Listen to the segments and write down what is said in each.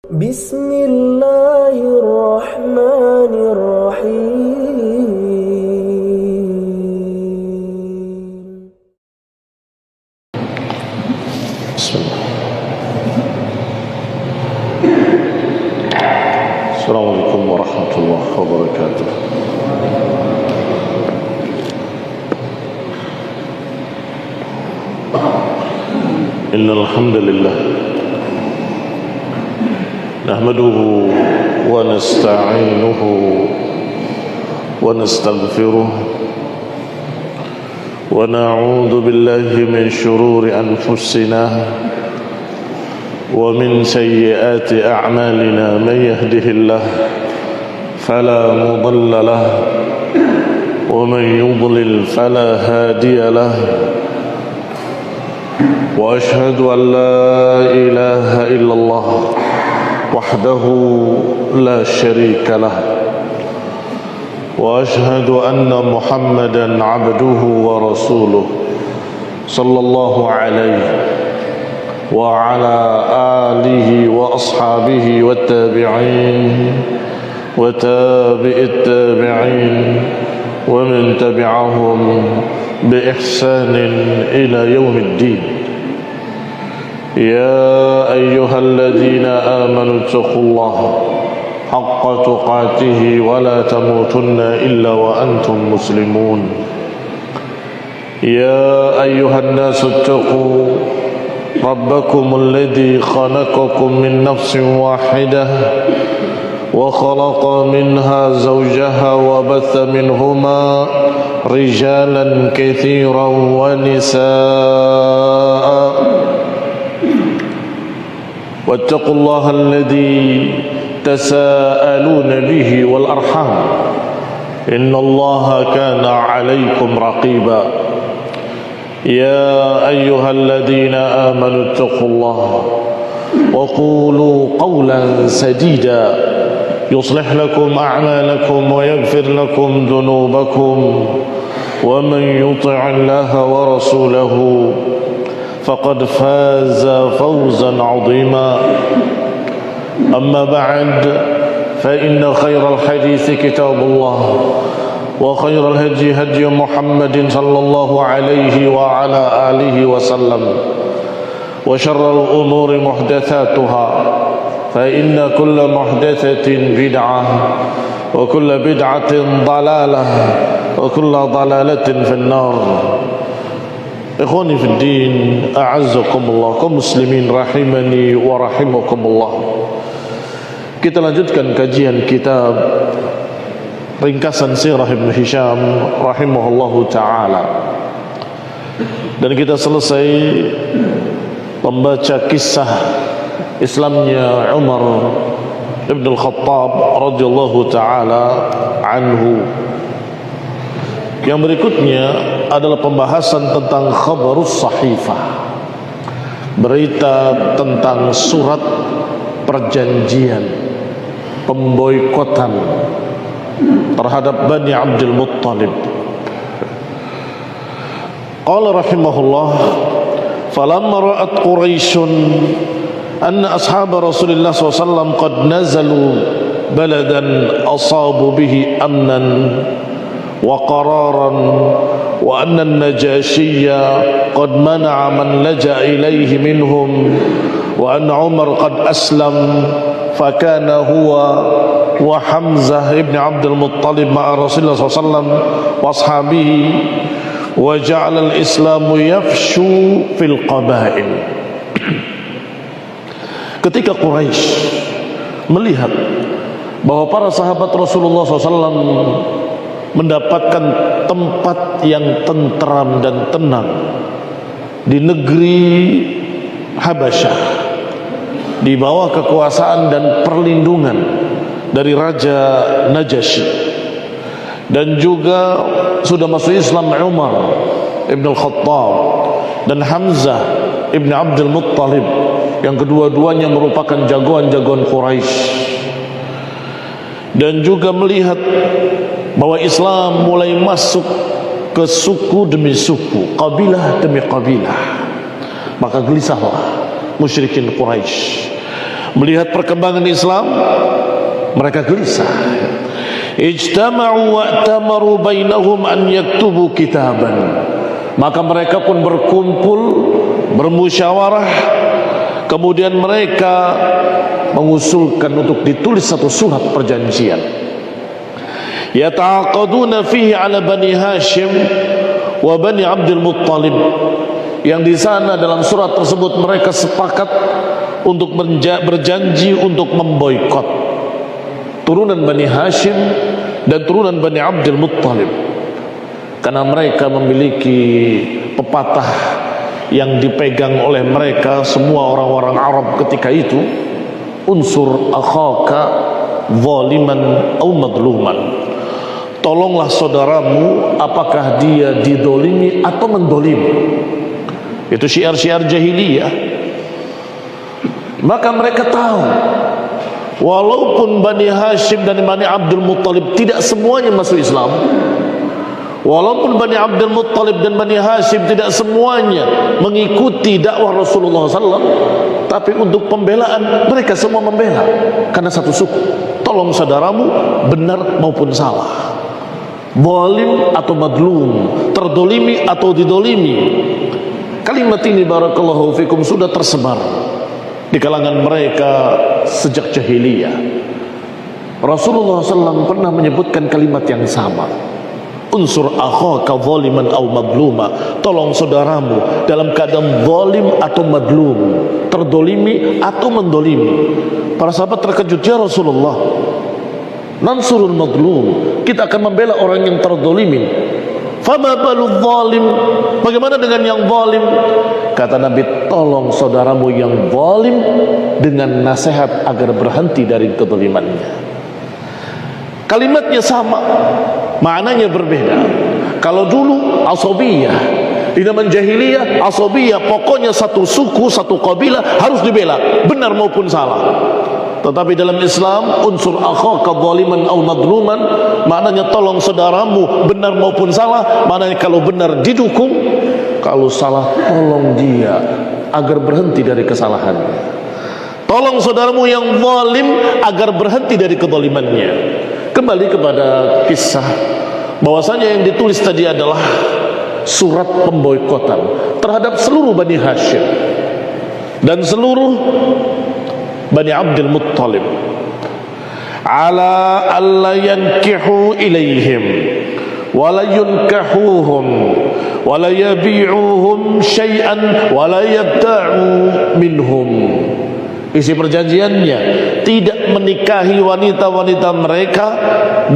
بسم الله الرحمن الرحيم بسم الله. السلام عليكم ورحمة الله وبركاته. إن الحمد لله نحمده ونستعينه ونستغفره ونعوذ بالله من شرور أنفسنا ومن سيئات أعمالنا. من يهده الله فلا مضل له ومن يضلل فلا هادي له، وأشهد أن لا إله إلا الله وحده لا شريك له، وأشهد أن محمدا عبده ورسوله صلى الله عليه وعلى آله وأصحابه والتابعين وتابع التابعين ومن تبعهم بإحسان إلى يوم الدين. يا أيها الذين آمنوا اتقوا الله حق تقاته ولا تموتن إلا وأنتم مسلمون. يا أيها الناس اتقوا ربكم الذي خلقكم من نفس واحدة وخلق منها زوجها وبث منهما رجالا كثيرا ونساء، واتقوا الله الذي تساءلون به والأرحام إن الله كان عليكم رقيبا. يا أيها الذين آمنوا اتقوا الله وقولوا قولا سديدا يصلح لكم أعمالكم ويغفر لكم ذنوبكم، ومن يطع الله ورسوله فقد فاز فوزا عظيما. أما بعد، فإن خير الحديث كتاب الله، وخير الهدي هدي محمد صلى الله عليه وعلى آله وسلم، وشر الأمور محدثاتها، فإن كل محدثة بدعة وكل بدعة ضلالة وكل ضلالة في النار. Ikhwani fi din, a'azzakumullah, kaum muslimin rahimani wa rahimakumullah. Kita lanjutkan kajian kitab ringkasan sirah Ibn Hisham rahimahullahu ta'ala, dan kita selesai membaca kisah Islamnya Umar Ibn al-Khattab radhiyallahu ta'ala anhu. Yang berikutnya adalah pembahasan tentang khabarus sahifah, berita tentang surat perjanjian pemboikotan terhadap Bani Abdul Muttalib. Qala rahimahullah, falamma ra'at Quraisyun anna ashab Rasulullah SAW qad nazalu baladan asabu bihi amnan wa qararan wa anna an-Najashiyya qad mana'a man laja'a ilayhi minhum wa anna Umar qad aslam fakana huwa wa Hamzah ibn Abdul Muttalib ma'a Rasulullah SAW wa ashabihi wa ja'ala al-islamu yafshu fil qabail. Ketika Quraisy melihat bahwa para sahabat Rasulullah SAW mendapatkan tempat yang tentram dan tenang di negeri Habasyah, di bawah kekuasaan dan perlindungan dari Raja Najasyi, dan juga sudah masuk Islam Umar Ibn al-Khattab dan Hamzah Ibn Abdul Muttalib, yang kedua-duanya merupakan jagoan-jagoan Quraisy, dan juga melihat bahwa Islam mulai masuk ke suku demi suku, kabilah demi kabilah, maka gelisahlah musyrikin Quraisy. Melihat perkembangan Islam, mereka gelisah. Ijtama'u wa'tamaru bainahum an yaktubu kitaban. Maka mereka pun berkumpul, bermusyawarah, kemudian mereka mengusulkan untuk ditulis satu surat perjanjian. Yata'aqaduna fihi 'ala Bani Hashim wa Bani Abdul Muttalib. Yang di sana dalam surat tersebut mereka sepakat untuk berjanji untuk memboikot turunan Bani Hashim dan turunan Bani Abdul Muttalib, karena mereka memiliki pepatah yang dipegang oleh mereka semua orang-orang Arab ketika itu, unsur akhaka zaliman au madluman. Tolonglah saudaramu apakah dia didolimi atau mendolimi. Itu syiar-syiar jahiliyah. Maka mereka tahu, walaupun Bani Hashim dan Bani Abdul Muttalib tidak semuanya masuk Islam, walaupun Bani Abdul Muttalib dan Bani Hashim tidak semuanya mengikuti dakwah Rasulullah SAW, tapi untuk pembelaan mereka semua membela karena satu suku. Tolong saudaramu benar maupun salah, zalim atau madlum, terdolimi atau didolimi. Kalimat ini barakallahu fikum sudah tersebar di kalangan mereka sejak jahiliyah. Rasulullah SAW pernah menyebutkan kalimat yang sama, unsur akhaka zaliman au madluma. Tolong saudaramu dalam keadaan zalim atau madlum, terdolimi atau mendolimi. Para sahabat terkejut, ya Rasulullah, nansurul madlum, kita akan membela orang yang terdolimi. Fama balul zalim, bagaimana dengan yang zalim? Kata Nabi, tolong saudaramu yang zalim dengan nasihat agar berhenti dari kezalimannya. Kalimatnya sama, maknanya berbeda. Kalau dulu asabiyah, di zaman jahiliyah asabiyah, pokoknya satu suku, satu kabilah harus dibela, benar maupun salah. Tetapi dalam Islam, unsur akhaka zaliman au madluman, maknanya tolong saudaramu benar maupun salah. Maknanya kalau benar didukung, kalau salah tolong dia agar berhenti dari kesalahannya. Tolong saudaramu yang zalim agar berhenti dari kezalimannya. Kembali kepada kisah, bahwasanya yang ditulis tadi adalah surat pemboikotan terhadap seluruh Bani Hashim dan seluruh Bani Abdul Muttalib, ala alla yankihu ilaihim wala yunkahuhum wala yabi'uhum syai'an wala yabta'u minhum. Isi perjanjiannya, tidak menikahi wanita-wanita mereka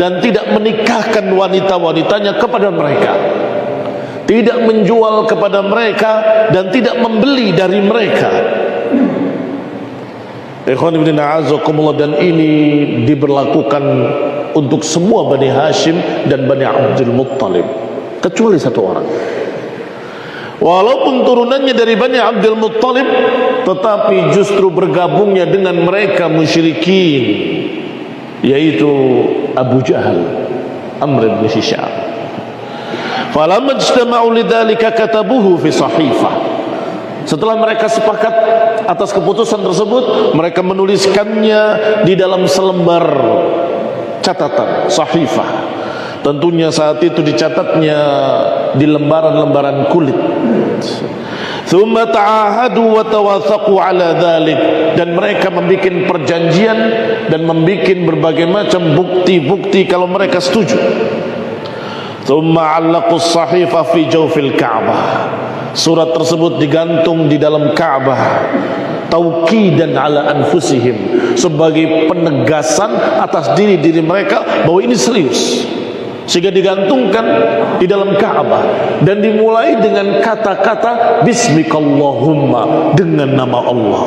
dan tidak menikahkan wanita-wanitanya kepada mereka, tidak menjual kepada mereka dan tidak membeli dari mereka. Ikhwan ibn a'azakumullah, dan ini diberlakukan untuk semua Bani Hashim dan Bani Abdul Muttalib, kecuali satu orang. Walaupun turunannya dari Bani Abdul Muttalib, tetapi justru bergabungnya dengan mereka musyrikin, yaitu Abu Jahal, Amr bin Hisham. Falamma ijtama'u lidzalika katabuhu fi sahifah. Setelah mereka sepakat atas keputusan tersebut, mereka menuliskannya di dalam selembar catatan, sahifah. Tentunya saat itu dicatatnya di lembaran-lembaran kulit. Tsumma ta'ahadu wa tawathaqu ala dzalik, dan mereka membuat perjanjian dan membuat berbagai macam bukti-bukti kalau mereka setuju. Tsumma 'allaqu as-sahifah fi jawfil Ka'bah. Surat tersebut digantung di dalam Ka'bah, tauqidan ala anfusihim, sebagai penegasan atas diri-diri mereka bahwa ini serius. Sehingga digantungkan di dalam Ka'bah dan dimulai dengan kata-kata bismikallahumma, dengan nama Allah.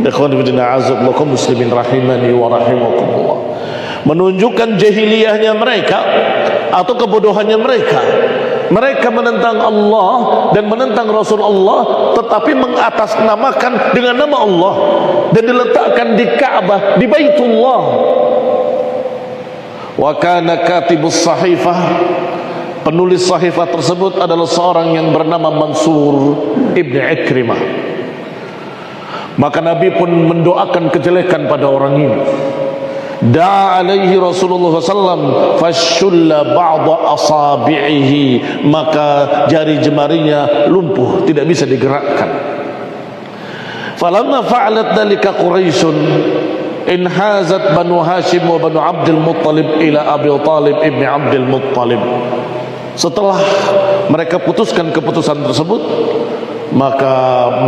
Ikhwan fillah a'azakumullah kaum muslimin rahimani wa rahimakumullah. Menunjukkan jahiliyahnya mereka atau kebodohannya mereka. Mereka menentang Allah dan menentang Rasulullah, tetapi mengatasnamakan dengan nama Allah dan diletakkan di Ka'bah, di Baitullah. Wa kana katibus sahifah, penulis sahifah tersebut adalah seorang yang bernama Mansur ibn Ikrimah. Maka Nabi pun mendoakan kejelekan pada orang ini. Da'a alaihi Rasulullah SAW fashulla ba'da asabi'ihi, maka jari jemarinya lumpuh, tidak bisa digerakkan. Falamma fa'alat dalika Quraisyun inhazat Banu Hashim wa Banu Abdul Muttalib ila Abi Talib ibn Abdul Muttalib. Setelah mereka putuskan keputusan tersebut, maka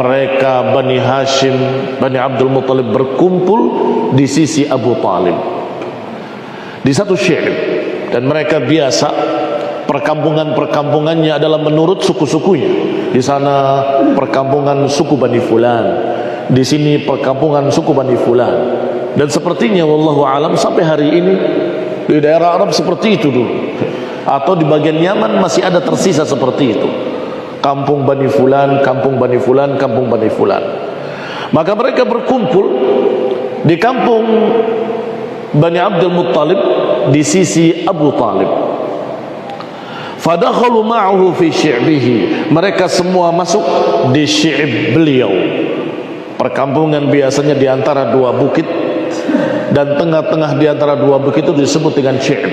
mereka Bani Hashim, Bani Abdul Muttalib berkumpul di sisi Abu Talib di satu syi'ib, dan mereka biasa perkampungannya adalah menurut suku-sukunya. Di sana perkampungan suku Bani Fulan, di sini perkampungan suku Bani Fulan. Dan sepertinya wallahu alam sampai hari ini di daerah Arab seperti itu dulu, atau di bagian Yaman masih ada tersisa seperti itu. Kampung Bani Fulan, kampung Bani Fulan, kampung Bani Fulan. Maka mereka berkumpul di kampung Bani Abdul Muttalib di sisi Abu Talib. Fadakhalu ma'ahu fi syi'bihi, mereka semua masuk di syi'ib beliau. Perkampungan biasanya di antara dua bukit, dan tengah-tengah di antara dua bukit itu disebut dengan syi'ib.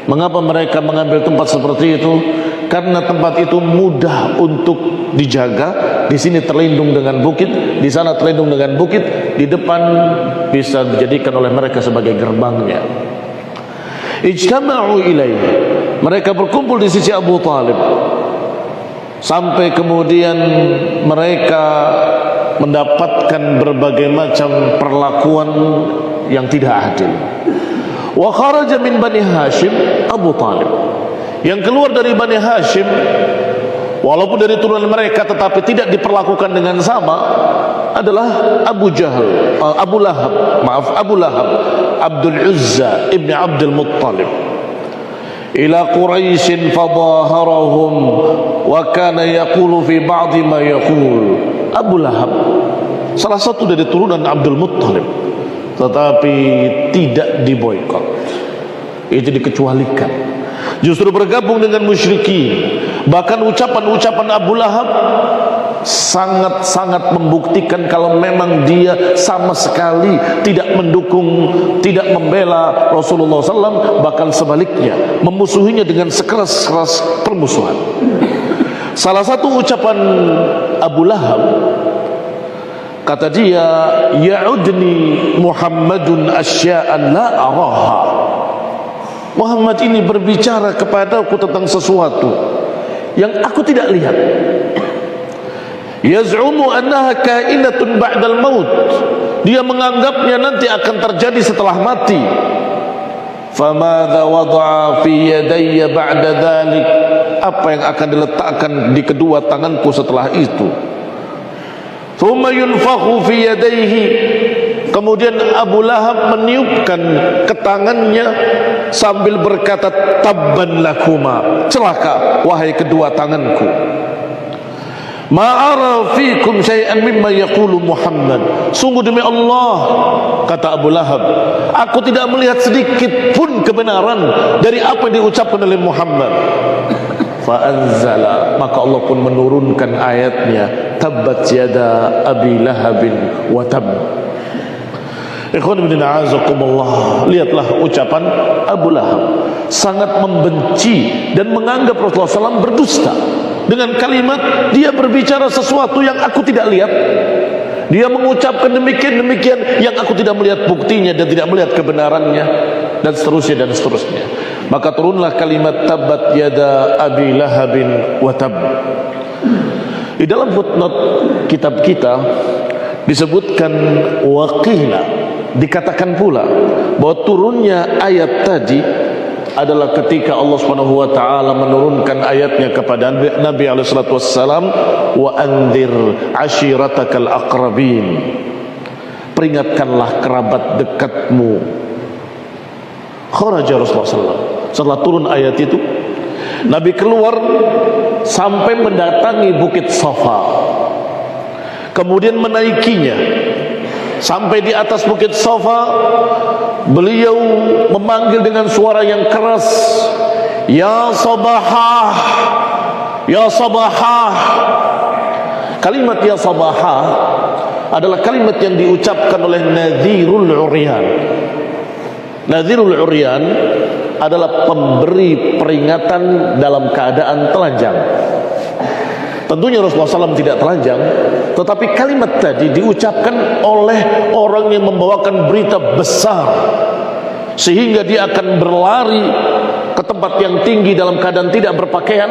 Mengapa mereka mengambil tempat seperti itu? Karena tempat itu mudah untuk dijaga. Di sini terlindung dengan bukit, di sana terlindung dengan bukit, di depan bisa dijadikan oleh mereka sebagai gerbangnya. Ijtama'u ilaihi, mereka berkumpul di sisi Abu Talib, sampai kemudian mereka mendapatkan berbagai macam perlakuan yang tidak adil. Wa kharaja min Bani Hashim Abu Talib, yang keluar dari Bani Hashim walaupun dari turunan mereka tetapi tidak diperlakukan dengan sama adalah Abu Lahab, Abdul Uzza ibn Abdul Muttalib. Ila Quraisyin fadaharahum wa kana yaqulu fi ba'di ma yaqul. Abu Lahab salah satu dari turunan Abdul Muttalib, tetapi tidak diboikot, itu dikecualikan, justru bergabung dengan musyrikin. Bahkan ucapan-ucapan Abu Lahab sangat-sangat membuktikan kalau memang dia sama sekali tidak mendukung, tidak membela Rasulullah SAW, bahkan sebaliknya memusuhinya dengan sekeras-keras permusuhan. Salah satu ucapan Abu Lahab, kata dia, ya'udni Muhammadun asya'an la araha. Muhammad ini berbicara kepadaku tentang sesuatu yang aku tidak lihat. Yaz'umu annaha kainatun ba'dal maut, dia menganggapnya nanti akan terjadi setelah mati. Famadza wada'a fi yadayya ba'da dzalik, apa yang akan diletakkan di kedua tanganku setelah itu? Thumma yunfakhu fi yadayhi, kemudian Abu Lahab meniupkan ke tangannya sambil berkata, tabban lakuma, celaka wahai kedua tanganku. Ma'ara fikum syai'an mimma yaqulu Muhammad, sungguh demi Allah, kata Abu Lahab, aku tidak melihat sedikit pun kebenaran dari apa yang diucapkan oleh Muhammad. Fa'anzala, maka Allah pun menurunkan ayatnya, tabbat yada abi lahabin wa tab. Ikhwan ibn a'azakumullah, lihatlah ucapan Abu Lahab, sangat membenci dan menganggap Rasulullah SAW berdusta dengan kalimat, dia berbicara sesuatu yang aku tidak lihat, dia mengucapkan demikian yang aku tidak melihat buktinya dan tidak melihat kebenarannya, dan seterusnya dan seterusnya. Maka turunlah kalimat tabbat yada abi lahabin wa tab. Di dalam footnote kitab kita disebutkan waqila, dikatakan pula bahwa turunnya ayat tadi adalah ketika Allah Subhanahu wa taala menurunkan ayatnya kepada Nabi alaihi salatu wassalam, wa anzir ashiratakal aqrabin, peringatkanlah kerabat dekatmu. Kharaja Rasulullah SAW, setelah turun ayat itu Nabi keluar sampai mendatangi Bukit Safa, kemudian menaikinya. Sampai di atas Bukit Safa, beliau memanggil dengan suara yang keras, ya sabahah, ya sabahah. Kalimat ya sabahah adalah kalimat yang diucapkan oleh Nadhirul Uryan. Nadhirul Uryan adalah pemberi peringatan dalam keadaan telanjang. Tentunya Rasulullah SAW tidak telanjang, tetapi kalimat tadi diucapkan oleh orang yang membawakan berita besar, sehingga dia akan berlari ke tempat yang tinggi dalam keadaan tidak berpakaian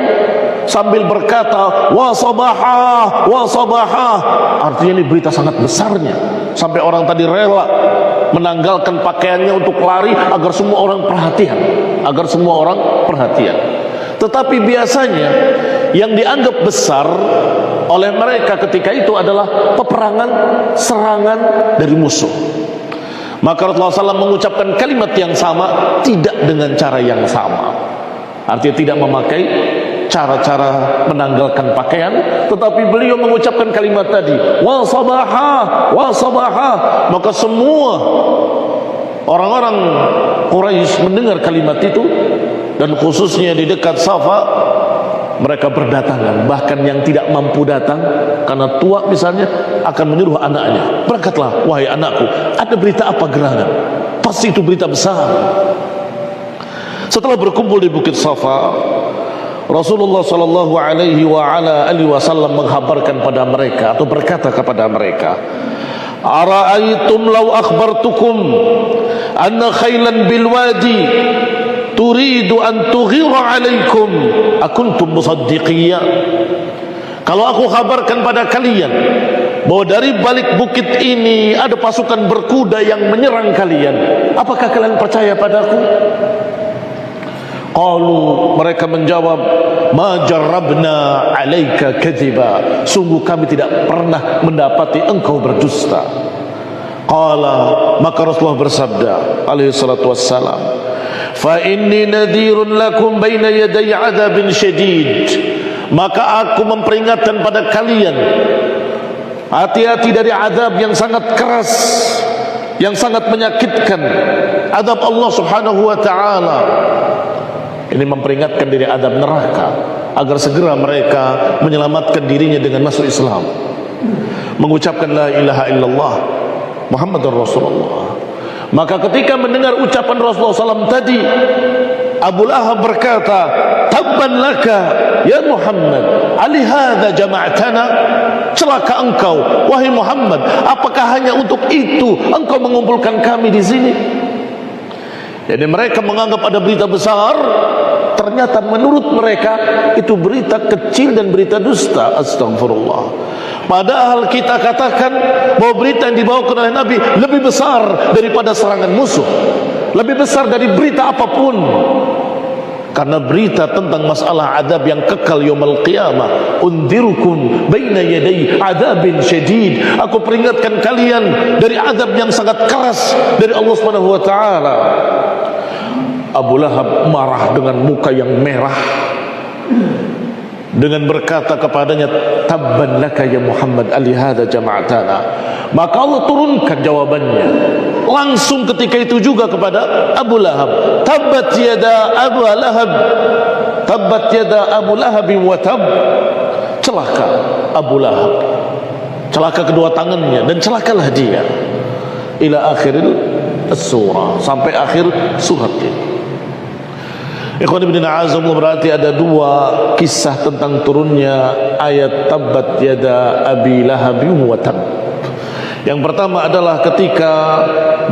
sambil berkata wa sabaha wa sabaha. Artinya ini berita sangat besarnya, sampai orang tadi rela menanggalkan pakaiannya untuk lari agar semua orang perhatian, Tetapi biasanya yang dianggap besar oleh mereka ketika itu adalah peperangan, serangan dari musuh. Maka Rasulullah SAW mengucapkan kalimat yang sama, tidak dengan cara yang sama. Artinya tidak memakai cara-cara menanggalkan pakaian, tetapi beliau mengucapkan kalimat tadi, wa sabaha, wa sabaha. Maka semua orang-orang Quraisy mendengar kalimat itu, dan khususnya di dekat Safa mereka berdatangan. Bahkan yang tidak mampu datang karena tua misalnya akan menyuruh anaknya, berangkatlah wahai anakku, ada berita apa gerangan, pasti itu berita besar. Setelah berkumpul di Bukit Safa, Rasulullah sallallahu alaihi wasallam menghabarkan pada mereka atau berkata kepada mereka, ara'aitum law akhbartukum anna khailan bil wadi turidu an tughira alaikum akuntum musaddiqiyya. Kalau aku kabarkan pada kalian bahwa dari balik bukit ini ada pasukan berkuda yang menyerang kalian, apakah kalian percaya padaku? Qalu, mereka menjawab, ma jarrabna alaika kadhiba, sungguh kami tidak pernah mendapati engkau berdusta. Qala, maka Rasulullah bersabda alaihi salatu wassalam, fa inni nadhirun lakum baina yaday adzabin syadid, maka aku memperingatkan pada kalian, hati-hati dari azab yang sangat keras, yang sangat menyakitkan, azab Allah subhanahu wa ta'ala. Ini memperingatkan dari azab neraka, agar segera mereka menyelamatkan dirinya dengan masuk Islam, mengucapkan la ilaha illallah Muhammadur Rasulullah. Maka ketika mendengar ucapan Rasulullah SAW tadi, Abu Lahab berkata, tabban laka ya Muhammad, alihadza jama'tana, celaka engkau wahai Muhammad, apakah hanya untuk itu engkau mengumpulkan kami di sini? Jadi mereka menganggap ada berita besar, ternyata menurut mereka itu berita kecil dan berita dusta. Astagfirullah. Padahal kita katakan bahwa berita yang dibawakan oleh Nabi lebih besar daripada serangan musuh, lebih besar dari berita apapun. Karena berita tentang masalah adab yang kekal yaumul qiyamah, undirukum baina yaday adabin syadid, aku peringatkan kalian dari adab yang sangat keras dari Allah Subhanahu wa taala. Abu Lahab marah dengan muka yang merah, dengan berkata kepadanya, tabban laka ya Muhammad, alihadza jama'tana. Maka Allah turunkan jawabannya langsung ketika itu juga kepada Abu Lahab, tabbat yada Abu Lahab, tabbat yada Abu Lahab wa tab, celaka Abu Lahab, celaka kedua tangannya dan celakalah dia, ila akhiril surah, sampai akhir surat ini. Ikhwan ibn a'azamullah, berarti ada dua kisah tentang turunnya ayat tabbat yada Abi Lahab wa tab. Yang pertama adalah ketika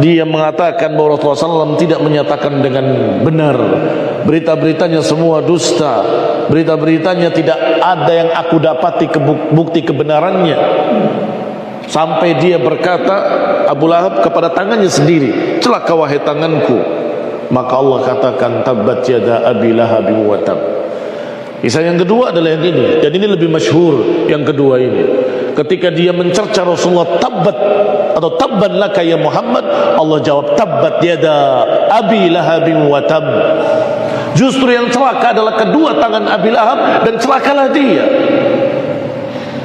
dia mengatakan bahwa Rasulullah SAW tidak menyatakan dengan benar, berita-beritanya semua dusta, berita-beritanya tidak ada yang aku dapati bukti kebenarannya. Sampai dia berkata, Abu Lahab, kepada tangannya sendiri, celaka wahai tanganku. Maka Allah katakan tabbat yada Abi Lahab wa tab. Kisah yang kedua adalah yang ini, dan ini lebih masyhur. Yang kedua ini, ketika dia mencerca Rasulullah, tabbat atau tabban laka ya Muhammad, Allah jawab tabbat yada Abi Lahab wa tab. Justru yang celaka adalah kedua tangan Abi Lahab, dan celakalah dia.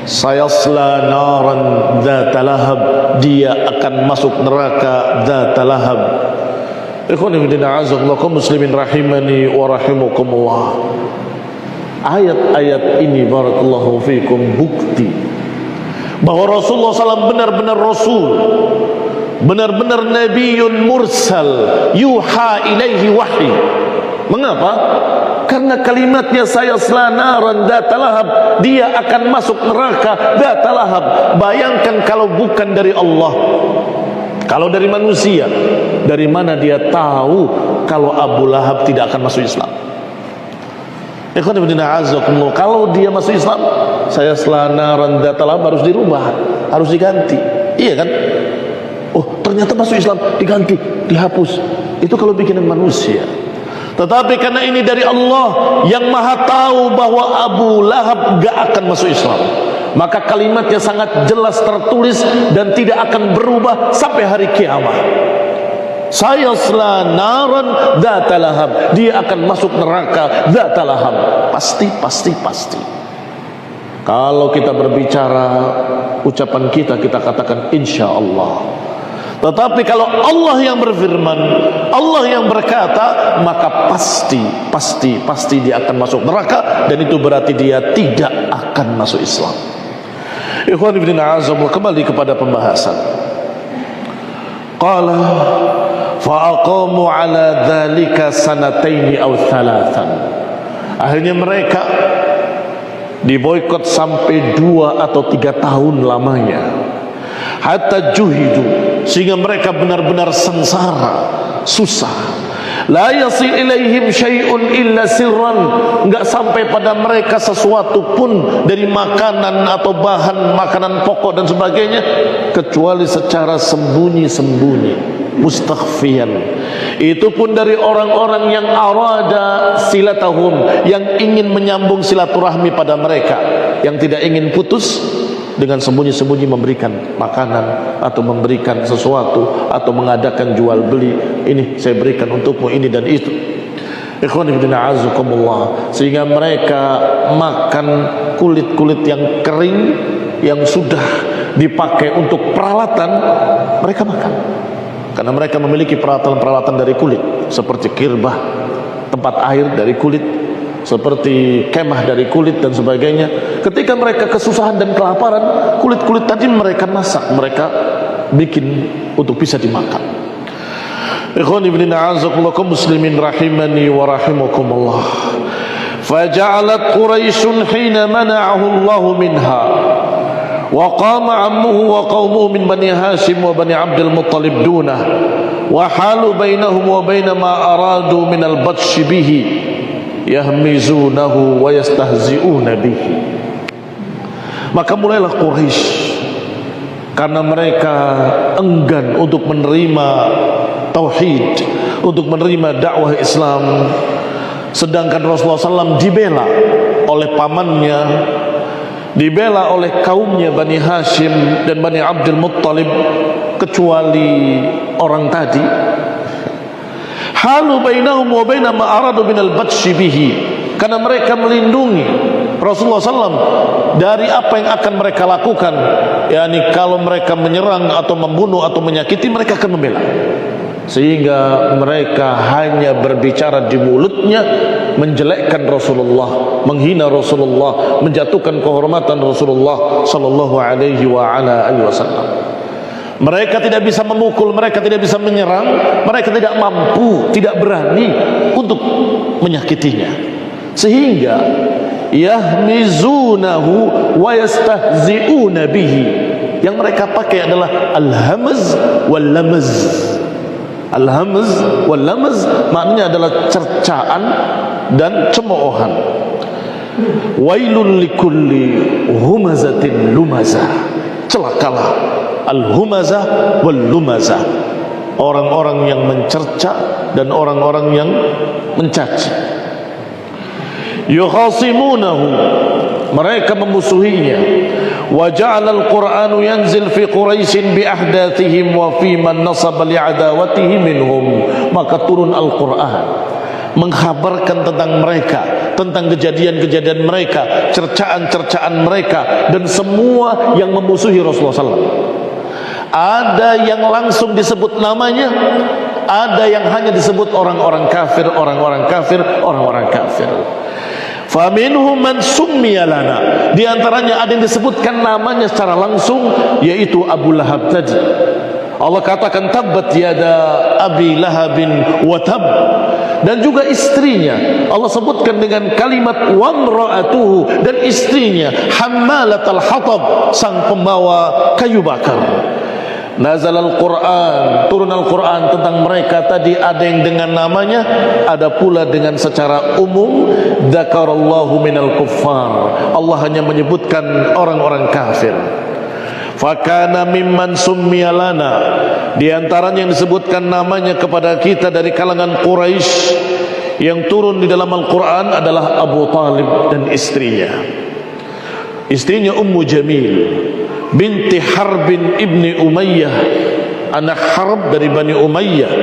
Sayasla naran dzata lahab, dia akan masuk neraka dzata lahab. Ikhwan fillah a'azakumullah, kaum muslimin rahimani wa rahimakumullah. Ayat-ayat ini barakallahu fikum bukti bahwa Rasulullah SAW benar-benar Rasul, benar-benar Nabiun Mursal, yuha ilaihi wahyi. Mengapa? Karena kalimatnya sayasla naran dzata lahab, dia akan masuk neraka dzata lahab. Bayangkan kalau bukan dari Allah, kalau dari manusia, dari mana dia tahu kalau Abu Lahab tidak akan masuk Islam? Ikhwan ibn a'azakumullah, kalau dia masuk Islam, sayasla naran dzata lahab harus dirubah, harus diganti. Iya kan? Oh, ternyata masuk Islam, diganti, dihapus. Itu kalau bikinan manusia. Tetapi karena ini dari Allah yang maha tahu bahwa Abu Lahab gak akan masuk Islam, maka kalimatnya sangat jelas tertulis dan tidak akan berubah sampai hari kiamat. Sayasla naran dzata lahab, dia akan masuk neraka dzata lahab. Pasti. Kalau kita berbicara, ucapan kita katakan insya Allah. Tetapi kalau Allah yang berfirman, Allah yang berkata, maka pasti dia akan masuk neraka, dan itu berarti dia tidak akan masuk Islam. Ikhwan ibn a'azamullah, kembali kepada pembahasan. Qala fa'aqamu ala dhalika sanataini aw thalathan. Akhirnya mereka diboikot sampai 2 atau 3 tahun lamanya. Hatta juhidu, sehingga mereka benar-benar sengsara, susah. La yasil ilaihim syai'un illa sirran, enggak sampai pada mereka sesuatu pun dari makanan atau bahan makanan pokok dan sebagainya kecuali secara sembunyi-sembunyi, mustakhfiyan. Itu pun dari orang-orang yang arada silatahum, yang ingin menyambung silaturahmi pada mereka, yang tidak ingin putus, dengan sembunyi-sembunyi memberikan makanan atau memberikan sesuatu atau mengadakan jual beli. Ini saya berikan untukmu ini dan itu. Ikhwan ibn a'azakumullah, sehingga mereka makan kulit-kulit yang kering yang sudah dipakai untuk peralatan, mereka makan. Karena mereka memiliki peralatan-peralatan dari kulit, seperti kirbah, tempat air dari kulit, seperti kemah dari kulit dan sebagainya. Ketika mereka kesusahan dan kelaparan, kulit-kulit tadi mereka masak, mereka bikin untuk bisa dimakan. Ikhwan ibn a'azakumullah kaum muslimin rahimani wa rahimakumullah. Faja'alat Quraisyun hina mana'ahu Allah minha wa qama ammuhu wa qaumuhu min bani Hashim wa bani Abdul Muttalib dunah wa halu bainahum wa baina ma aradu min al-batsh bihi yahmizunahu wa yastahzi'una bihi. Maka mulailah Quraisy, karena mereka enggan untuk menerima tauhid, untuk menerima dakwah Islam, sedangkan Rasulullah SAW dibela oleh pamannya, dibela oleh kaumnya Bani Hashim dan Bani Abdul Muttalib, kecuali orang tadi. Halu bainahum wa baina ma aradu minal batshi bihi, karena mereka melindungi Rasulullah SAW dari apa yang akan mereka lakukan, yakni kalau mereka menyerang atau membunuh atau menyakiti, mereka akan membela. Sehingga mereka hanya berbicara di mulutnya, menjelekkan Rasulullah, menghina Rasulullah, menjatuhkan kehormatan Rasulullah sallallahu alaihi wa ala alihi wasallam. Mereka tidak bisa memukul, mereka tidak bisa menyerang, mereka tidak mampu, tidak berani untuk menyakitinya. Sehingga yahmizunahu wa yastahzi'una bihi, yang mereka pakai adalah al-hamz wal lamz. Al-hamz wal lamz maknanya adalah cercaan dan cemoohan. Wailun likulli humazatin lumazah, celakalah al-humazah wal lumazah, orang-orang yang mencerca dan orang-orang yang mencaci. Yukhasimunahu, mereka memusuhinya. Wa ja'ala al-Qur'anu yanzil fi Quraisyin bi ahdathihim wa fi man nasaba li'adawatihi minhum. Maka turun Al-Qur'an mengkhabarkan tentang mereka, tentang kejadian-kejadian mereka, cercaan-cercaan mereka, dan semua yang memusuhi Rasulullah SAW. Ada yang langsung disebut namanya, ada yang hanya disebut orang-orang kafir, orang-orang kafir, orang-orang kafir. Faminhum man summiya lana, di antaranya ada yang disebutkan namanya secara langsung, yaitu Abu Lahab tadi. Allah katakan tabbat yada abi lahabin wa tab, dan juga istrinya Allah sebutkan dengan kalimat wamra'atuhu, dan istrinya hammalatal hatab, sang pembawa kayu bakar. Nazal al-Quran, turun Al-Quran tentang mereka tadi, ada yang dengan namanya, ada pula dengan secara umum. Dzakarallahu minal kuffar, Allah hanya menyebutkan orang-orang kafir. Fakana mimman summiya lana, di antaranya yang disebutkan namanya kepada kita dari kalangan Quraisy yang turun di dalam Al-Quran adalah Abu Talib dan istrinya. Istrinya Ummu Jamil binti Harbin ibni Umayyah, anak Harb dari Bani Umayyah.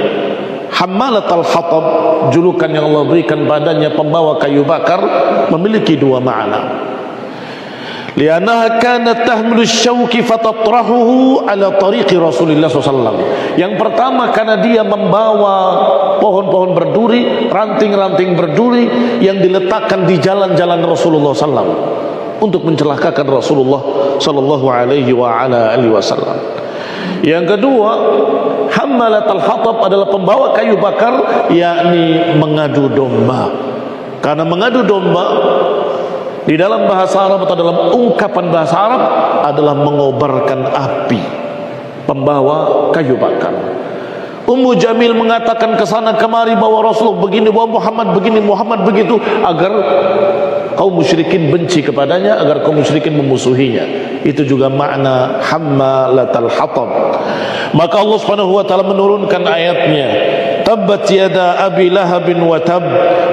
Hammalatul Hatab, julukan yang Allah berikan padanya pembawa kayu bakar, memiliki dua makna. Li'annaha kanat tahmilu syauki fatatrahuhu ala tariqi Rasulullah SAW. Yang pertama karena dia membawa pohon-pohon berduri, ranting-ranting berduri yang diletakkan di jalan-jalan Rasulullah SAW untuk mencelakakan Rasulullah sallallahu alaihi wa ala alihi wasallam. Yang kedua, hammalatul hatab adalah pembawa kayu bakar, yakni mengadu domba. Karena mengadu domba di dalam bahasa Arab atau dalam ungkapan bahasa Arab adalah mengobarkan api. Pembawa kayu bakar. Ummu Jamil mengatakan ke sana kemari bahwa Rasulullah begini, bahwa Muhammad begini, Muhammad begitu, agar kaum musyrikin benci kepadanya, agar kaum musyrikin memusuhinya. Itu juga makna hammalatul hatab. Maka Allah Subhanahu wa taala menurunkan ayatnya, tabbat yada abi lahabin wa tab,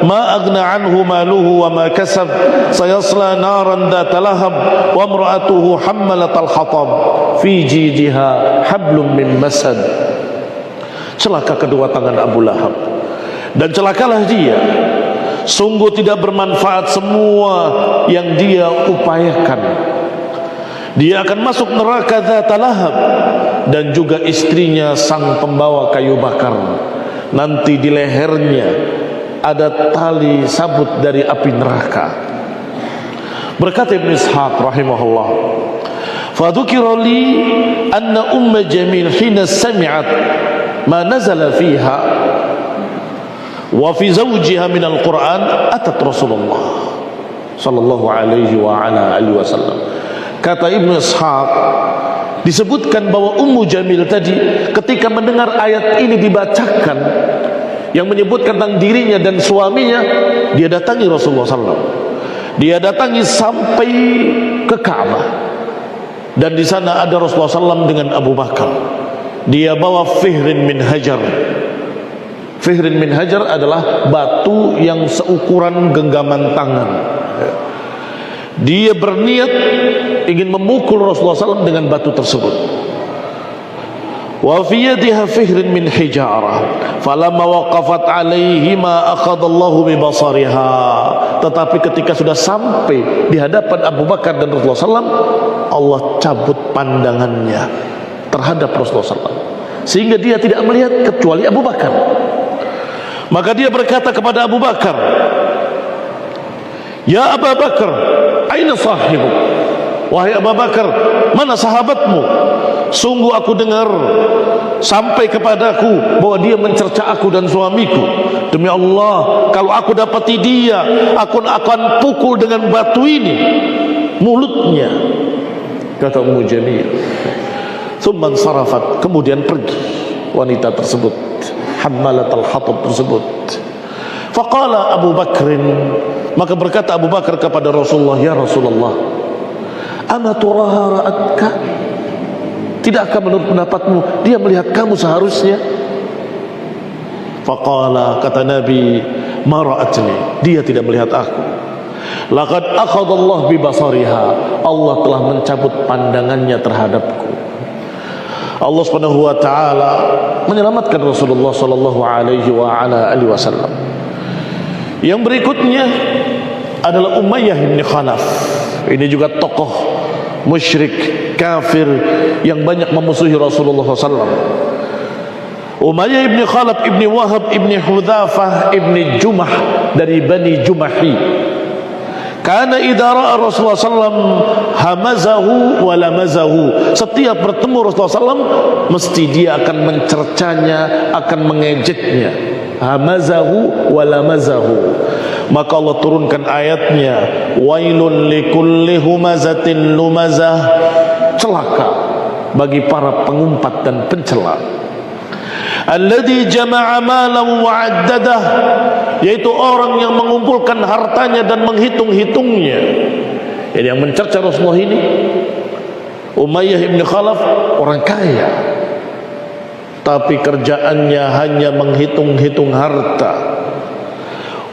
ma aghna anhu maluhu wa ma kasab, sayasla naran dzata lahab, wa imra'atuhu hammalatul hatab, fi jidiha hablum min masad. Celaka kedua tangan Abu Lahab, dan celakalah dia. Sungguh tidak bermanfaat semua yang dia upayakan. Dia akan masuk neraka dzata lahab, dan juga istrinya sang pembawa kayu bakar. Nanti di lehernya ada tali sabut dari api neraka. Berkata Ibn Ishaq rahimahullah, fadzukira li anna Ummu Jamil hina sami'at ma nazala fiha wa fi zawjiha min al-Quran atat Rasulullah sallallahu alaihi wa ala alihi wasallam. Kata Ibnu Ishaq, disebutkan bahwa Ummu Jamil tadi ketika mendengar ayat ini dibacakan yang menyebutkan tentang dirinya dan suaminya, dia datangi Rasulullah SAW. Dia datangi sampai ke Ka'bah, dan di sana ada Rasulullah SAW dengan Abu Bakar. Dia bawa fihrin min hajar. Fihrin min hajar adalah batu yang seukuran genggaman tangan. Dia berniat ingin memukul Rasulullah SAW dengan batu tersebut. Wa fi yadiha fihrin min hijarah, falamma waqafat alaihi ma akhadallahu bi basariha. Tetapi ketika sudah sampai di hadapan Abu Bakar dan Rasulullah SAW, Allah cabut pandangannya terhadap Rasulullah SAW, sehingga dia tidak melihat kecuali Abu Bakar. Maka dia berkata kepada Abu Bakar, ya Abu Bakar, aina sahibu? Wahai Abu Bakar, mana sahabatmu? Sungguh aku dengar sampai kepadaku bahwa dia mencerca aku dan suamiku. Demi Allah, kalau aku dapati dia, aku akan pukul dengan batu ini mulutnya, kata Ummu Jamil. Tsumman sarafat, kemudian pergi wanita tersebut, hammalatul hatab tersebut. Faqala Abu Bakrin, maka berkata Abu Bakar kepada Rasulullah, ya Rasulullah, ama turaha ra'atka? Tidakkah menurut pendapatmu dia melihat kamu seharusnya? Faqala, kata Nabi, ma ra'atni, dia tidak melihat aku. Laqad akhadallahu bi basariha, Allah telah mencabut pandangannya terhadapku. Allah Subhanahu wa taala menyelamatkan Rasulullah sallallahu alaihi wa ala alihi wasallam. Yang berikutnya adalah Umayyah bin Khalaf. Ini juga tokoh musyrik kafir yang banyak memusuhi Rasulullah SAW. Umayyah bin Khalaf bin Wahab bin Hudzafah bin Jumah dari Bani Jumahi. Karena idza ra'a Rasulullah sallam hamazahu wa lamazahu. Setiap bertemu Rasulullah sallam mesti dia akan mencercanya, akan mengejeknya. Hamazahu wa lamazahu. Maka Allah turunkan ayatnya, wailul likulli humazatin lumazah. Celaka bagi para pengumpat dan pencela. Alladzi jama'a malan wa 'addadah, yaitu orang yang mengumpulkan hartanya dan menghitung-hitungnya. Jadi yang mencerca Rasulullah ini Umayyah ibn Khalaf, orang kaya, tapi kerjaannya hanya menghitung-hitung harta.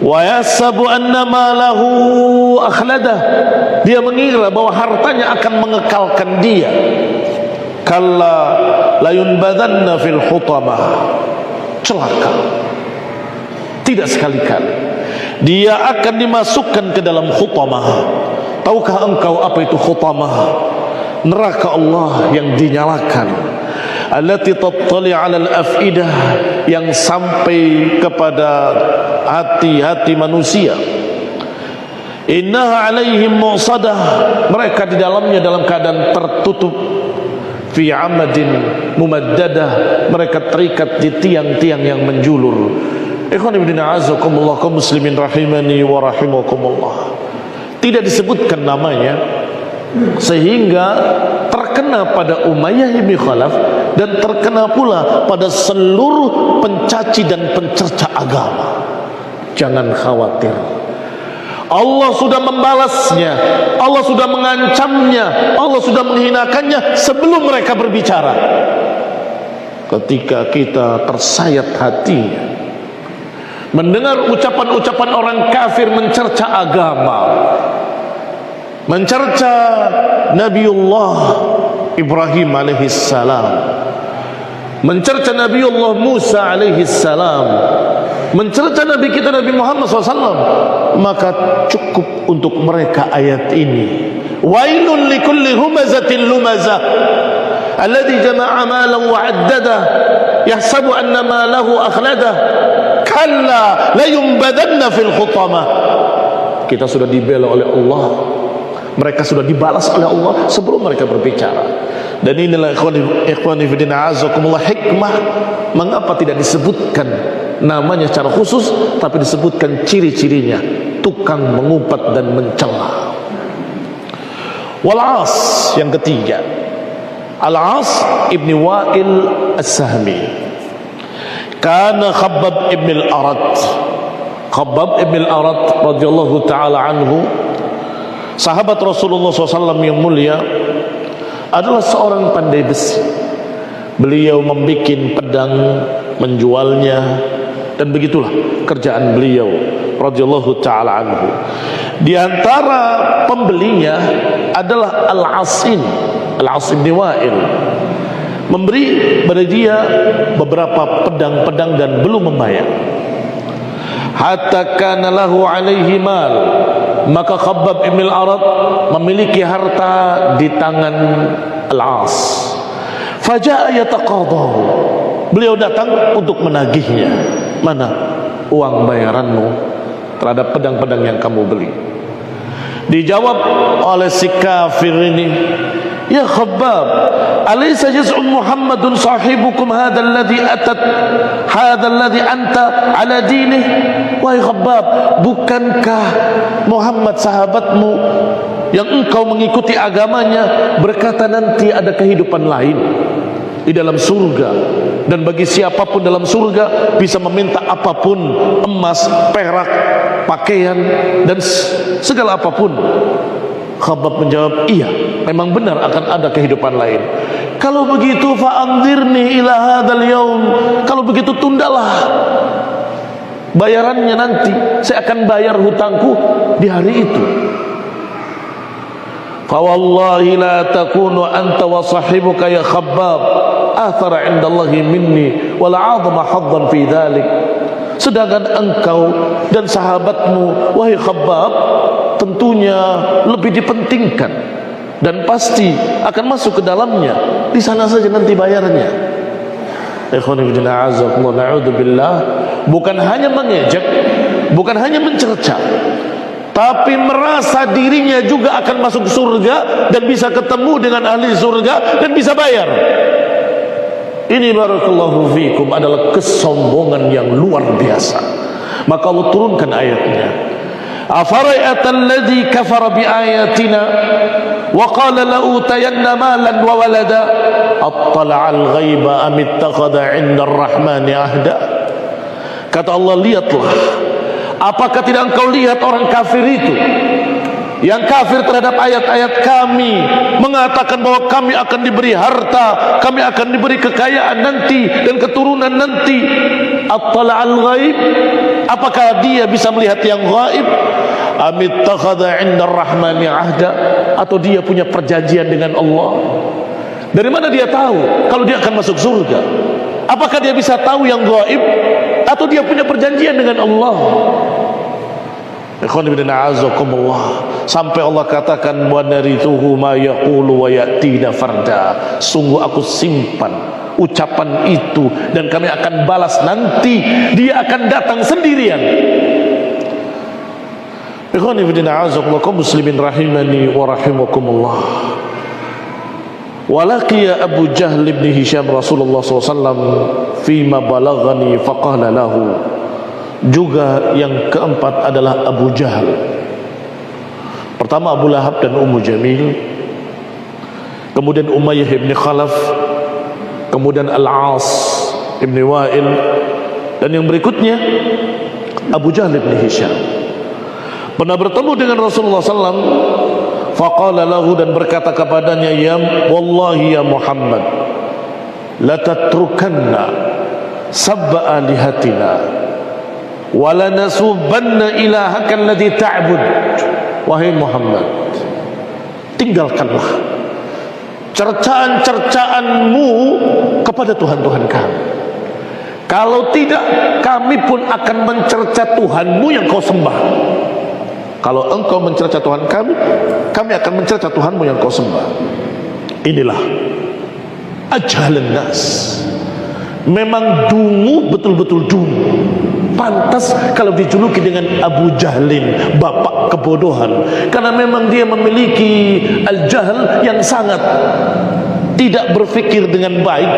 Wa yasabu anna malahu akhladah, dia mengira bahwa hartanya akan mengekalkan dia. Kalla layunbadanna fil hutamah. Celaka, tidak sekali-kali dia akan dimasukkan ke dalam hutamah. Tahukah engkau apa itu hutamah? Neraka Allah yang dinyalakan, allati tattali 'ala al-afidah, yang sampai kepada hati-hati manusia. Innaha 'alaihim mu'sadah, mereka di dalamnya dalam keadaan tertutup. Fi 'amadin mumaddadah, mereka terikat di tiang-tiang yang menjulur. Ikhwan ibn a'azakumullah, kaum muslimin rahimani wa rahimakumullah. Tidak disebutkan namanya sehingga terkena pada Umayyah bin Khalaf dan terkena pula pada seluruh pencaci dan pencerca agama. Jangan khawatir, Allah sudah membalasnya, Allah sudah mengancamnya, Allah sudah menghinakannya sebelum mereka berbicara. Ketika kita tersayat hatinya mendengar ucapan-ucapan orang kafir mencerca agama, mencerca Nabiullah Ibrahim alaihissalam, mencerca Nabiullah Musa alaihissalam, mencerca Nabi kita Nabi Muhammad SAW, maka cukup untuk mereka ayat ini. Wailun likulli humazatin lumazah, alladhi jama'a malan wa 'addadah, yahsabu anna malahu akhladah, kalla layunbadanna fil hutamah. Kita sudah dibela oleh Allah, mereka sudah dibalas oleh Allah sebelum mereka berbicara. Dan inilah ikhwani fillah azakumullah hikmah mengapa tidak disebutkan namanya secara khusus, tapi disebutkan ciri-cirinya: tukang mengumpat dan mencela. Wal-As, yang ketiga, Al-As ibn Wa'il As-Sahmi. Kana Khabbab ibn al-Arat, Khabbab ibn al-Arat radhiyallahu ta'ala anhu, sahabat Rasulullah SAW yang mulia, adalah seorang pandai besi. Beliau membuat pedang, menjualnya, dan begitulah kerjaan beliau radhiyallahu ta'ala anhu. Di antara pembelinya adalah Al-As bin Wa'il, memberi pada dia beberapa pedang-pedang dan belum membayar. Hatta kana lahu alaihi mal, maka Khabbab ibn al-Arat memiliki harta di tangan Al-As. Faja'a yataqadahu, beliau datang untuk menagihnya. Mana uang bayaranmu terhadap pedang-pedang yang kamu beli? Dijawab oleh si kafir ini, ya Khabbab, alaysa yaz'um Muhammadun sahibukum hadha alladhi anta ala dinih? Wahai Khabbab, bukankah Muhammad sahabatmu yang engkau mengikuti agamanya berkata nanti ada kehidupan lain di dalam surga, dan bagi siapapun dalam surga bisa meminta apapun, emas, perak, pakaian, dan segala apapun. Khabbab menjawab, iya, memang benar akan ada kehidupan lain. Kalau begitu fa'anzirni ila hadzal yaum, kalau begitu tundalah bayarannya, nanti saya akan bayar hutangku di hari itu. Fa wallahi la takunu anta wa sahibuka ya Khabbab athara 'indallahi minni wa la 'azama haddan fi dhalik. Sedangkan engkau dan sahabatmu wahai Khabbab tentunya lebih dipentingkan dan pasti akan masuk ke dalamnya. Di sana saja nanti bayarnya. Ikhwani fillah a'azakumullah, na'udzubillah, bukan hanya mengejek, bukan hanya mencerca, tapi merasa dirinya juga akan masuk surga dan bisa ketemu dengan ahli surga dan bisa bayar. Ini barakallahu fikum adalah kesombongan yang luar biasa. Maka Allah turunkan ayatnya, afara'atal ladzi kafara biayatina wa qala la utayanna malan wa walada attala'al ghaiba am ittakhadha 'inda ar-rahmani ahda. Kata Allah, lihatlah, apakah tidak engkau lihat orang kafir itu yang kafir terhadap ayat-ayat kami, mengatakan bahwa kami akan diberi harta, kami akan diberi kekayaan nanti dan keturunan nanti. Attala'al ghaib, apakah dia bisa melihat yang ghaib? Amittakhadha 'inda ar-rahmani ahda, atau dia punya perjanjian dengan Allah? Dari mana dia tahu kalau dia akan masuk surga? Apakah dia bisa tahu yang ghaib, atau dia punya perjanjian dengan Allah? Ikhwan ibn a'azakumullah, sampai Allah katakan wa narithuhu ma yaqulu wa yatina farda. Sungguh aku simpan ucapan itu dan kami akan balas nanti, dia akan datang sendirian. Ikhwan ibn a'azakumullah, kaum muslimin rahimani wa rahimakumullah. Walaqiya Abu Jahl bin Hisham Rasulullah SAW fima balaghani faqala lahu. Juga yang keempat adalah Abu Jahal. Pertama Abu Lahab dan Ummu Jamil, kemudian Umayyah bin Khalaf, kemudian Al-As bin Wa'il, dan yang berikutnya Abu Jahl bin Hisham. Pernah bertemu dengan Rasulullah SAW, faqala lahu, dan berkata kepadanya, ya wallahi ya Muhammad, la tatrukanna sabba alihatina wala nasubanna ilahaka alladhi ta'bud. Wahai Muhammad, tinggalkanlah cercaan-cercaanmu kepada Tuhan-Tuhan kami. Kalau tidak, kami pun akan mencerca Tuhanmu yang kau sembah. Kalau engkau mencerca Tuhan kami, kami akan mencerca Tuhanmu yang kau sembah. Inilah ajhalun nas. Memang dungu, betul-betul dungu. Pantas kalau dijuluki dengan Abu Jahlin, bapak kebodohan, karena memang dia memiliki al-jahl yang sangat tidak berfikir dengan baik,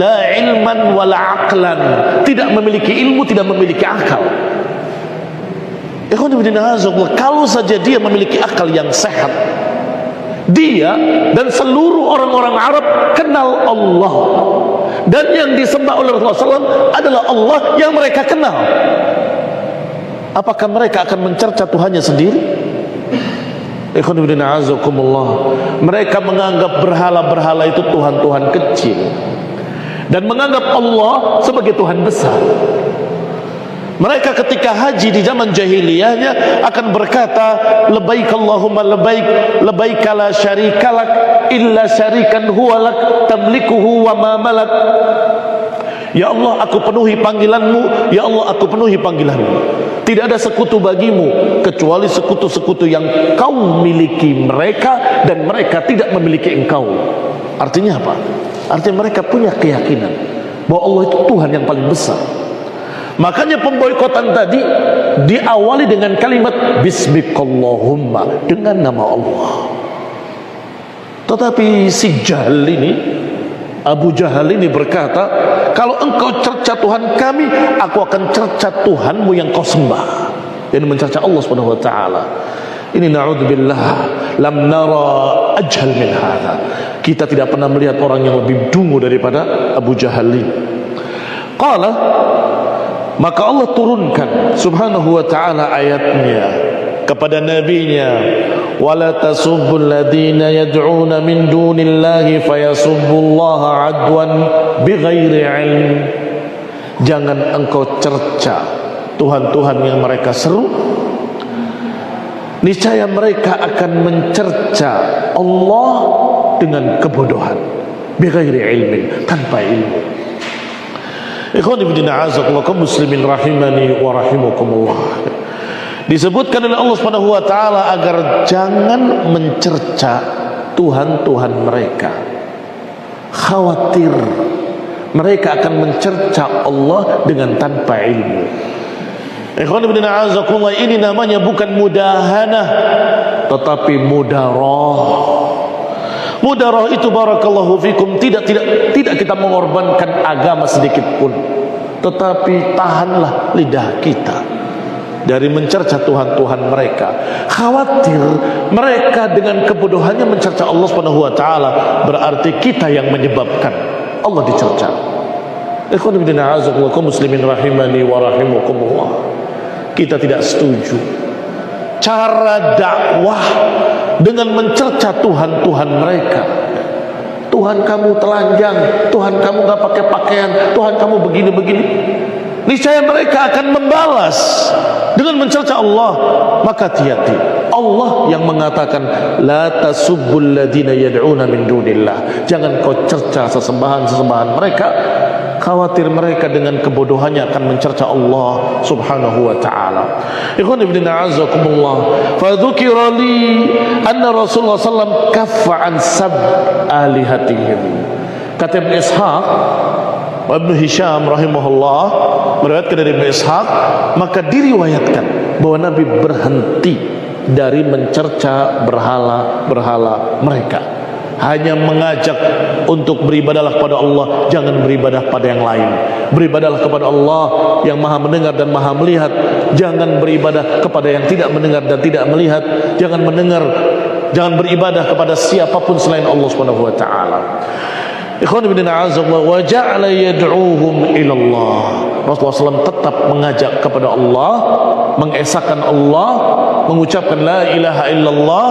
la ilman wala aqlan, tidak memiliki ilmu, tidak memiliki akal. Kalau saja dia memiliki akal yang sehat, dia dan seluruh orang-orang Arab kenal Allah, dan yang disembah oleh Rasulullah SAW adalah Allah yang mereka kenal. Apakah mereka akan mencerca Tuhannya sendiri? Mereka menganggap berhala-berhala itu Tuhan-Tuhan kecil dan menganggap Allah sebagai Tuhan besar. Mereka ketika haji di zaman jahiliyahnya akan berkata, labbaik Allahumma labbaik, labbaik la syarikalak illa syarikan huwalak tamlikuhu wa ma malak. Ya Allah, aku penuhi panggilanmu, ya Allah, aku penuhi panggilanmu. Tidak ada sekutu bagimu kecuali sekutu-sekutu yang kau miliki mereka dan mereka tidak memiliki engkau. Artinya apa? Artinya mereka punya keyakinan bahwa Allah itu Tuhan yang paling besar. Makanya pemboikotan tadi diawali dengan kalimat Bismikallahumma, dengan nama Allah. Tetapi si Jahal ini, Abu Jahal ini berkata, kalau engkau cerca Tuhan kami, aku akan cerca Tuhanmu yang kau sembah. Yang mencerca Allah Subhanahu wa taala. Ini na'udzubillah, lam nara ajhal min hadza. Kita tidak pernah melihat orang yang lebih dungu daripada Abu Jahal ini. Qala, maka Allah turunkan Subhanahu wa ta'ala ayatnya kepada nabinya, wala tasubbul ladina yad'una min dunillahi fayasubbullaha adwan bighairi ilm. Jangan engkau cerca Tuhan-Tuhan yang mereka seru, niscaya mereka akan mencerca Allah dengan kebodohan, bighairi ilmin, tanpa ilmu. Ikhwan ibn a'azakumullah, kaum muslimin rahimani wa rahimakumullah. Disebutkan oleh Allah Subhanahu wa taala agar jangan mencerca Tuhan-Tuhan mereka. Khawatir mereka akan mencerca Allah dengan tanpa ilmu. Ikhwan ibn a'azakumullah, ini namanya bukan mudahanah, tetapi mudarah. Mudarah itu barakallahu fikum tidak kita mengorbankan agama sedikit pun, tetapi tahanlah lidah kita dari mencerca Tuhan-Tuhan mereka. Khawatir mereka dengan kebodohannya mencerca Allah Subhanahu wa taala, berarti kita yang menyebabkan Allah dicerca. Ikhwan ibn a'azakumullah, kaum muslimin rahimani wa rahimakumullah. Kita tidak setuju cara dakwah dengan mencerca Tuhan-Tuhan mereka. Tuhan kamu telanjang, Tuhan kamu gak pakai pakaian, Tuhan kamu begini-begini. Niscaya mereka akan membalas dengan mencerca Allah. Maka hati-hati, Allah yang mengatakan la tasubbul ladina yad'una min dunillah. Jangan kau cerca sesembahan-sesembahan mereka. Khawatir mereka dengan kebodohannya akan mencerca Allah Subhanahu wa ta'ala. Ikhwan ibn a'azakumullah, fa dzukira li anna Rasulullah sallallahu kaffa an sab alihatihim. Kata Ibn Ishaq wa Ibn Hisham rahimahullah, meriwayatkan dari Ibn Ishaq, maka diriwayatkan bahwa Nabi berhenti dari mencerca berhala-berhala mereka, hanya mengajak untuk beribadahlah kepada Allah, jangan beribadah pada yang lain. Beribadahlah kepada Allah yang maha mendengar dan maha melihat, jangan beribadah kepada yang tidak mendengar dan tidak melihat. Jangan beribadah kepada siapapun selain Allah Subhanahu wa taala. Ikhwan ibn a'azakumullah, wa ja'ala yad'uhum ila Allah. Rasulullah SAW tetap mengajak kepada Allah, mengesahkan Allah, mengucapkan la ilaha illallah,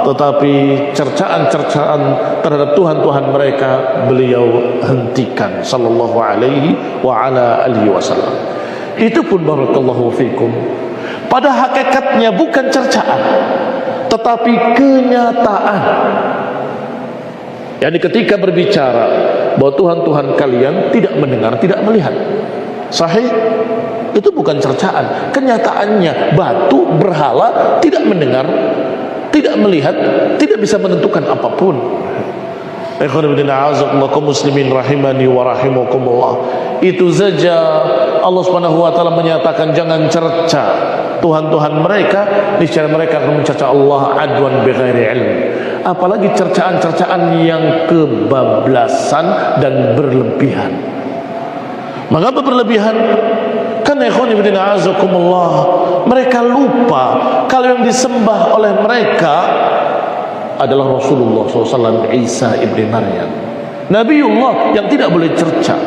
tetapi cercaan-cercaan terhadap Tuhan-Tuhan mereka beliau hentikan sallallahu alaihi wa ala alihi wasallam. Itu pun barakallahu fikum, pada hakikatnya bukan cercaan, tetapi kenyataan. Yani ketika berbicara bahwa Tuhan-Tuhan kalian tidak mendengar, tidak melihat, sahih, itu bukan cercaan. Kenyataannya batu berhala tidak mendengar, tidak melihat, tidak bisa menentukan apapun. Ikhwan ibn a'azakumullah, kaum muslimin rahimani wa rahimakumullah. Itu saja Allah Subhanahu wa taala menyatakan jangan cerca Tuhan-Tuhan mereka, niscaya mereka akan mencerca Allah adwan bighairi ilm. Apalagi cercaan-cercaan yang kebablasan dan berlebihan. Mengapa berlebihan? Karena ikhwan ibn a'azakumullah, mereka lupa kalau yang disembah oleh mereka adalah Rasulullah SAW, Isa ibn Maryam, Nabiullah yang tidak boleh cerca,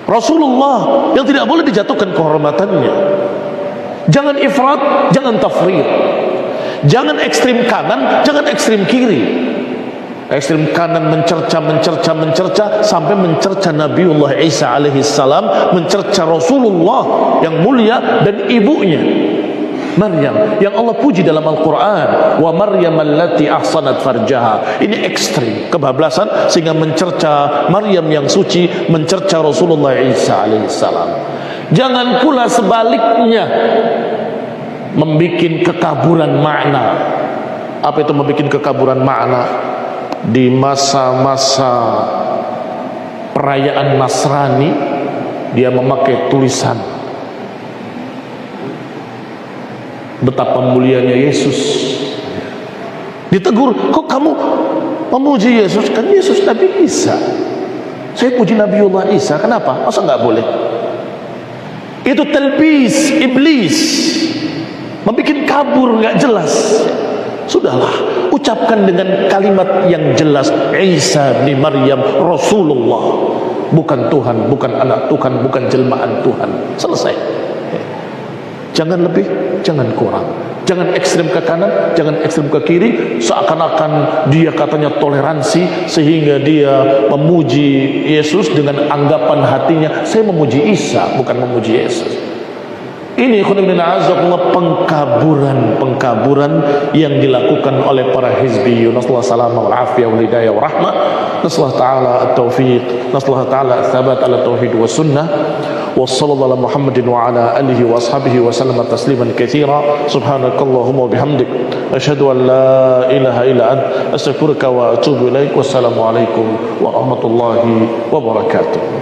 Rasulullah yang tidak boleh dijatuhkan kehormatannya. Jangan ifrat, jangan tafrid, jangan ekstrim kanan, jangan ekstrim kiri. Ekstrim kanan mencerca sampai mencerca Nabiullah Isa alaihi salam, mencerca Rasulullah yang mulia dan ibunya Maryam yang Allah puji dalam Al-Quran, wa Maryam allati ahsanat farjaha. Ini ekstrim kebablasan sehingga mencerca Maryam yang suci, mencerca Rasulullah Isa alaihi salam. Jangan pula sebaliknya membikin kekaburan makna. Apa itu membikin kekaburan makna? Di masa-masa perayaan Nasrani, dia memakai tulisan betapa mulianya Yesus. Ditegur, kok kamu memuji Yesus? Kan Yesus Nabi Isa. Saya puji Nabiullah Isa, kenapa? Masa nggak boleh? Itu talbis iblis, membikin kabur, nggak jelas. Sudahlah, ucapkan dengan kalimat yang jelas, Isa bin Maryam Rasulullah, bukan Tuhan, bukan anak Tuhan, bukan jelmaan Tuhan. Selesai. Jangan lebih, jangan kurang. Jangan ekstrem ke kanan, jangan ekstrem ke kiri, seakan-akan dia katanya toleransi sehingga dia memuji Yesus dengan anggapan hatinya, saya memuji Isa, bukan memuji Yesus. Ini pengkaburan yang dilakukan oleh para hizbiyun. Nasallahu salama wal afiyah wal hidayah wa rahmah. Nasallahu ta'ala at-taufiq, nasallahu ta'ala at-thabat ala tauhid wa sunnah. Wa sallallahu ala Muhammadin wa ala alihi wa ashabihi wa sallama tasliman katsira. Subhanakallahumma wa bihamdik, asyhadu an la ilaha illa anta, astaghfiruka wa atubu ilaik. Wassalamu alaikum warahmatullahi wabarakatuh.